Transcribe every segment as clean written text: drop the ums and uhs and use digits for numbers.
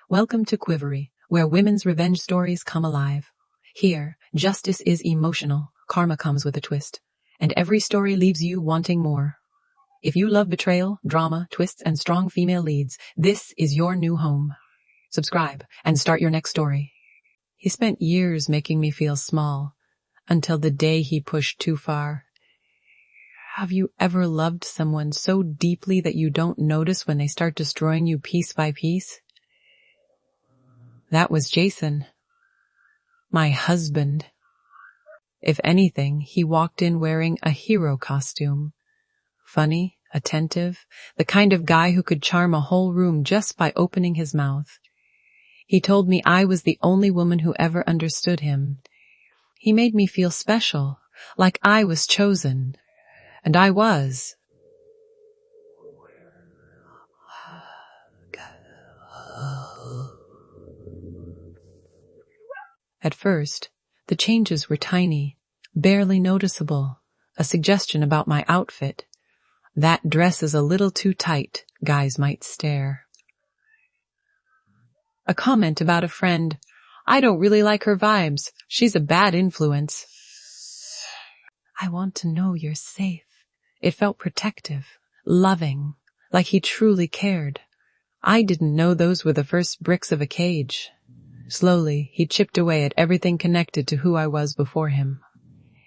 Welcome to Quivery, where women's revenge stories come alive. Here, justice is emotional, karma comes with a twist, and every story leaves you wanting more. If you love betrayal, drama, twists, and strong female leads, this is your new home. Subscribe and start your next story. He spent years making me feel small, until the day he pushed too far. Have you ever loved someone so deeply that you don't notice when they start destroying you piece by piece? That was Jason. My husband. If anything, he walked in wearing a hero costume. Funny, attentive, the kind of guy who could charm a whole room just by opening his mouth. He told me I was the only woman who ever understood him. He made me feel special, like I was chosen. And I was. At first, the changes were tiny, barely noticeable. A suggestion about my outfit. That dress is a little too tight, guys might stare. A comment about a friend. I don't really like her vibes. She's a bad influence. I want to know you're safe. It felt protective, loving, like he truly cared. I didn't know those were the first bricks of a cage. Slowly, he chipped away at everything connected to who I was before him.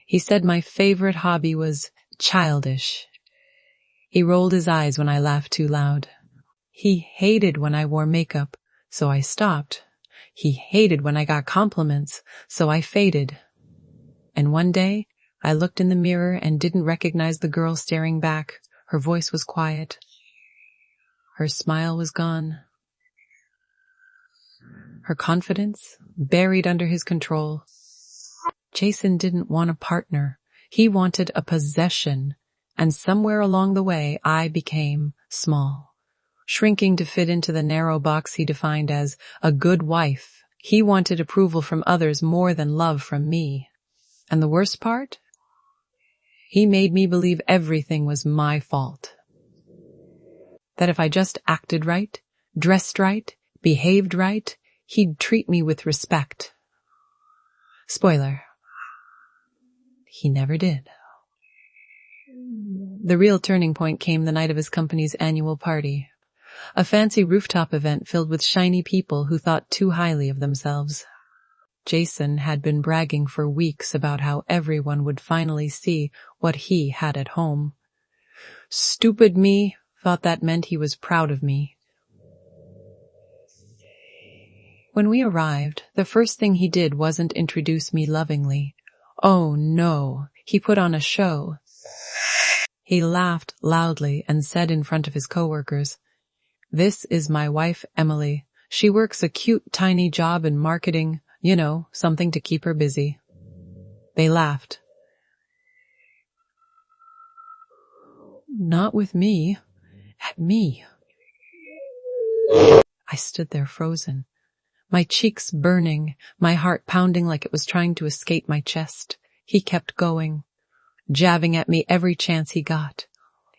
He said my favorite hobby was childish. He rolled his eyes when I laughed too loud. He hated when I wore makeup, so I stopped. He hated when I got compliments, so I faded. And one day, I looked in the mirror and didn't recognize the girl staring back. Her voice was quiet. Her smile was gone. Her confidence buried under his control. Jason didn't want a partner. He wanted a possession. And somewhere along the way, I became small, shrinking to fit into the narrow box he defined as a good wife. He wanted approval from others more than love from me. And the worst part? He made me believe everything was my fault. That if I just acted right, dressed right, behaved right, he'd treat me with respect. Spoiler. He never did. The real turning point came the night of his company's annual party. A fancy rooftop event filled with shiny people who thought too highly of themselves. Jason had been bragging for weeks about how everyone would finally see what he had at home. Stupid me thought that meant he was proud of me. When we arrived, the first thing he did wasn't introduce me lovingly. Oh no, he put on a show. He laughed loudly and said in front of his coworkers, "This is my wife, Emily. She works a cute, tiny job in marketing, something to keep her busy." They laughed. Not with me. At me. I stood there frozen, my cheeks burning, my heart pounding like it was trying to escape my chest. He kept going, jabbing at me every chance he got.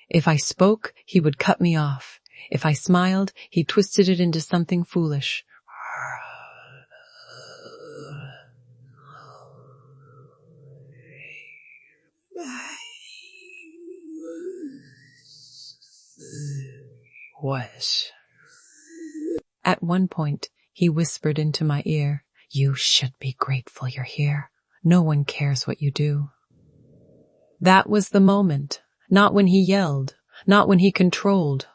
If I spoke, he would cut me off. If I smiled, he twisted it into something foolish. What? At one point, he whispered into my ear, "You should be grateful you're here. No one cares what you do." That was the moment. Not when he yelled, not when he controlled,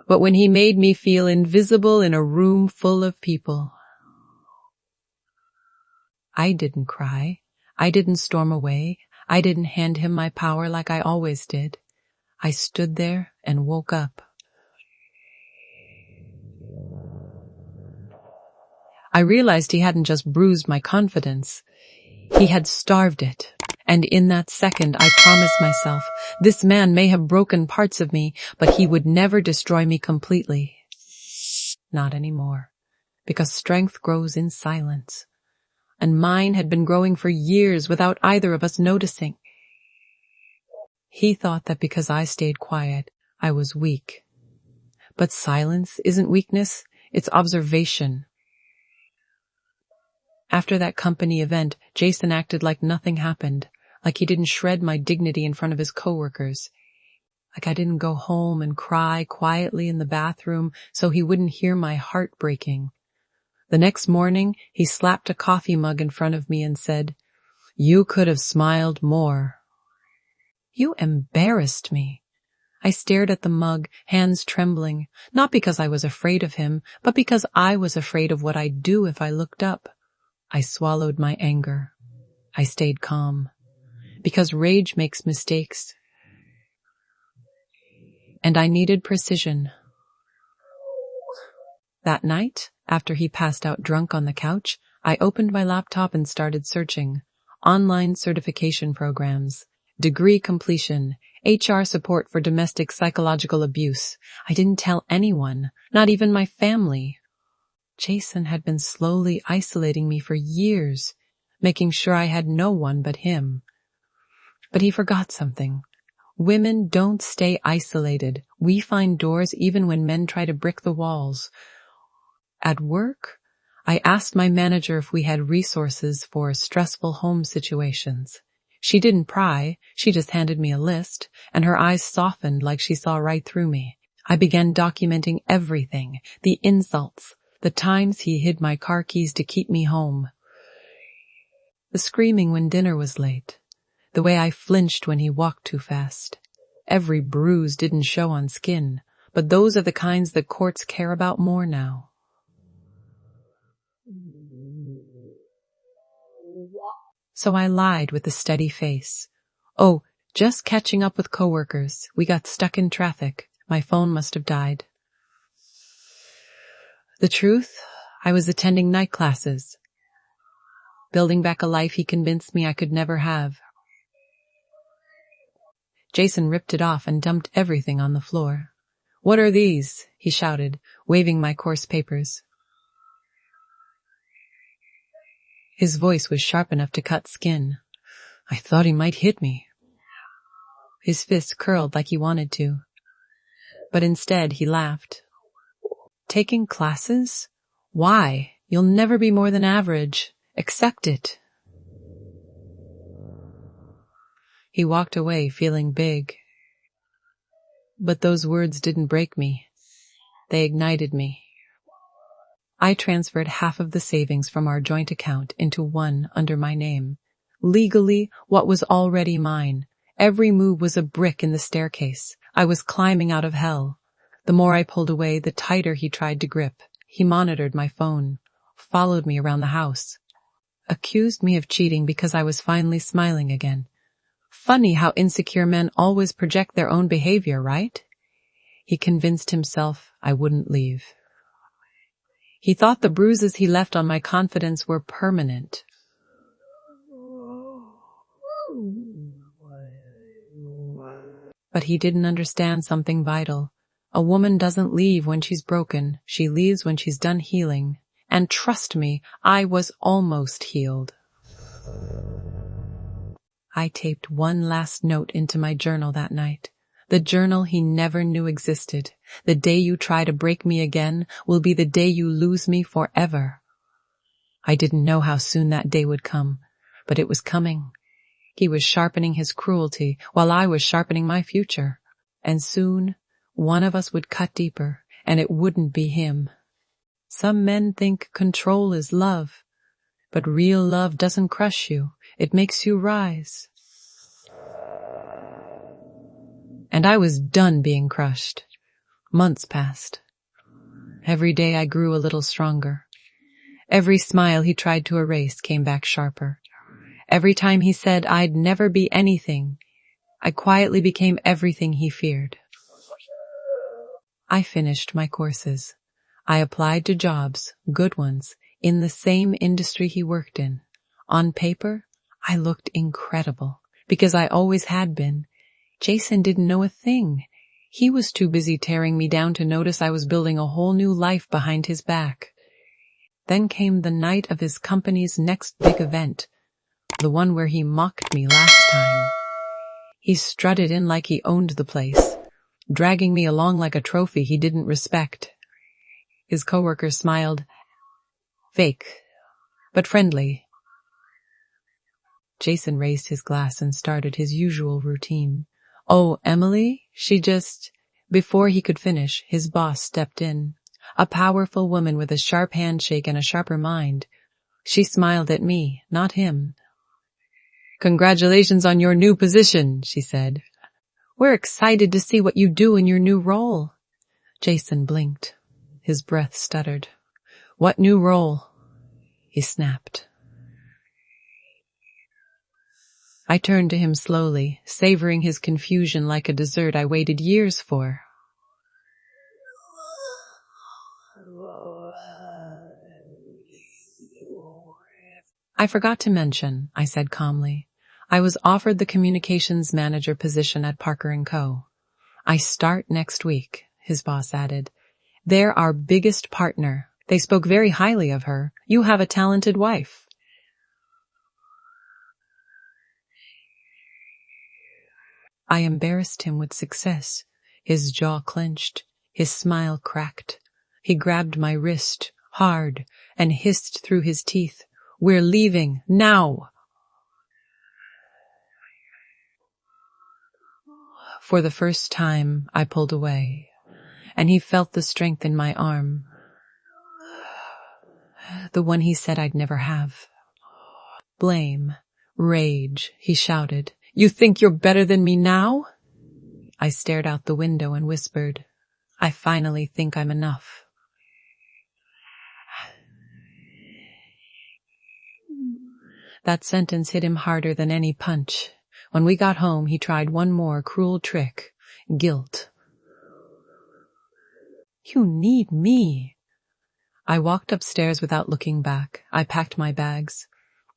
but when he made me feel invisible in a room full of people. I didn't cry. I didn't storm away. I didn't hand him my power like I always did. I stood there and woke up. I realized he hadn't just bruised my confidence. He had starved it. And in that second, I promised myself, this man may have broken parts of me, but he would never destroy me completely. Not anymore, because strength grows in silence. And mine had been growing for years without either of us noticing. He thought that because I stayed quiet, I was weak. But silence isn't weakness, it's observation. After that company event, Jason acted like nothing happened, like he didn't shred my dignity in front of his coworkers, like I didn't go home and cry quietly in the bathroom so he wouldn't hear my heart breaking. The next morning, he slapped a coffee mug in front of me and said, "You could have smiled more." You embarrassed me. I stared at the mug, hands trembling, not because I was afraid of him, but because I was afraid of what I'd do if I looked up. I swallowed my anger. I stayed calm. Because rage makes mistakes. And I needed precision. That night, after he passed out drunk on the couch, I opened my laptop and started searching. Online certification programs, degree completion, HR support for domestic psychological abuse. I didn't tell anyone, not even my family. Jason had been slowly isolating me for years, making sure I had no one but him. But he forgot something. Women don't stay isolated. We find doors even when men try to brick the walls. At work, I asked my manager if we had resources for stressful home situations. She didn't pry, she just handed me a list, and her eyes softened like she saw right through me. I began documenting everything, the insults, the times he hid my car keys to keep me home, the screaming when dinner was late, the way I flinched when he walked too fast. Every bruise didn't show on skin, but those are the kinds that courts care about more now. So I lied with a steady face. "Oh, just catching up with coworkers. We got stuck in traffic. My phone must have died." The truth, I was attending night classes, building back a life he convinced me I could never have. Jason ripped it off and dumped everything on the floor. "What are these?" he shouted, waving my course papers. His voice was sharp enough to cut skin. I thought he might hit me. His fist curled like he wanted to. But instead he laughed. "Taking classes? Why? You'll never be more than average. Accept it." He walked away feeling big. But those words didn't break me. They ignited me. I transferred half of the savings from our joint account into one under my name. Legally, what was already mine. Every move was a brick in the staircase. I was climbing out of hell. The more I pulled away, the tighter he tried to grip. He monitored my phone, followed me around the house, accused me of cheating because I was finally smiling again. Funny how insecure men always project their own behavior, right? He convinced himself I wouldn't leave. He thought the bruises he left on my confidence were permanent. But he didn't understand something vital. A woman doesn't leave when she's broken. She leaves when she's done healing. And trust me, I was almost healed. I taped one last note into my journal that night. The journal he never knew existed. The day you try to break me again will be the day you lose me forever. I didn't know how soon that day would come, but it was coming. He was sharpening his cruelty while I was sharpening my future. And soon, one of us would cut deeper, and it wouldn't be him. Some men think control is love, but real love doesn't crush you. It makes you rise. And I was done being crushed. Months passed. Every day I grew a little stronger. Every smile he tried to erase came back sharper. Every time he said I'd never be anything, I quietly became everything he feared. I finished my courses. I applied to jobs, good ones, in the same industry he worked in. On paper, I looked incredible, because I always had been. Jason didn't know a thing. He was too busy tearing me down to notice I was building a whole new life behind his back. Then came the night of his company's next big event, the one where he mocked me last time. He strutted in like he owned the place. dragging me along like a trophy he didn't respect. His coworker smiled, fake, but friendly. Jason raised his glass and started his usual routine. "Oh, Emily, she just—" Before he could finish, his boss stepped in. A powerful woman with a sharp handshake and a sharper mind. She smiled at me, not him. "Congratulations on your new position," she said. "We're excited to see what you do in your new role." Jason blinked. His breath stuttered. "What new role?" he snapped. I turned to him slowly, savoring his confusion like a dessert I waited years for. "I forgot to mention," I said calmly. "I was offered the communications manager position at Parker & Co. I start next week," his boss added. "They're our biggest partner. They spoke very highly of her. You have a talented wife." I embarrassed him with success. His jaw clenched. His smile cracked. He grabbed my wrist, hard, and hissed through his teeth, "We're leaving, now!" For the first time, I pulled away, and he felt the strength in my arm. The one he said I'd never have. "Blame, rage," he shouted. "You think you're better than me now?" I stared out the window and whispered, "I finally think I'm enough." That sentence hit him harder than any punch. When we got home, he tried one more cruel trick. Guilt. "You need me." I walked upstairs without looking back. I packed my bags.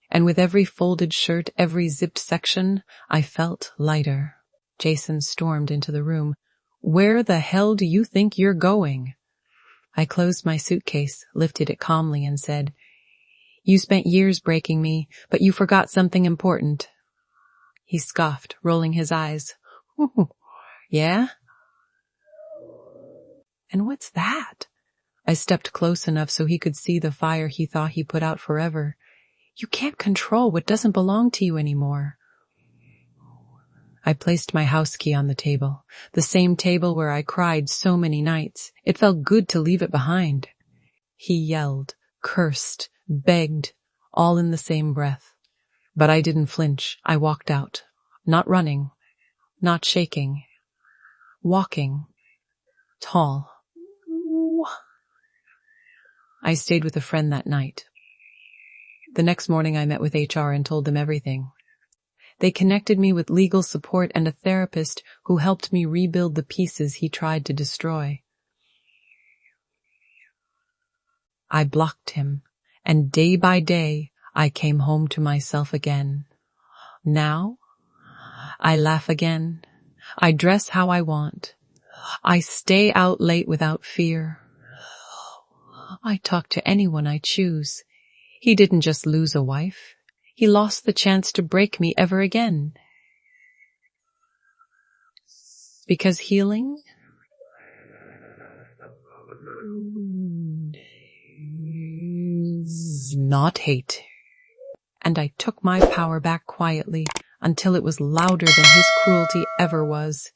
And with every folded shirt, every zipped section, I felt lighter. Jason stormed into the room. "Where the hell do you think you're going?" I closed my suitcase, lifted it calmly, and said, "You spent years breaking me, but you forgot something important." He scoffed, rolling his eyes. "Ooh, yeah? And what's that?" I stepped close enough so he could see the fire he thought he put out forever. "You can't control what doesn't belong to you anymore." I placed my house key on the table, the same table where I cried so many nights. It felt good to leave it behind. He yelled, cursed, begged, all in the same breath. But I didn't flinch. I walked out, not running, not shaking, walking, tall. I stayed with a friend that night. The next morning I met with HR and told them everything. They connected me with legal support and a therapist who helped me rebuild the pieces he tried to destroy. I blocked him, and day by day I came home to myself again. Now, I laugh again. I dress how I want. I stay out late without fear. I talk to anyone I choose. He didn't just lose a wife. He lost the chance to break me ever again. Because healing is not hate. And I took my power back quietly until it was louder than his cruelty ever was.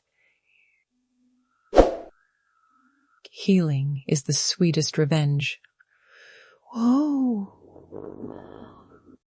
Healing is the sweetest revenge. Whoa.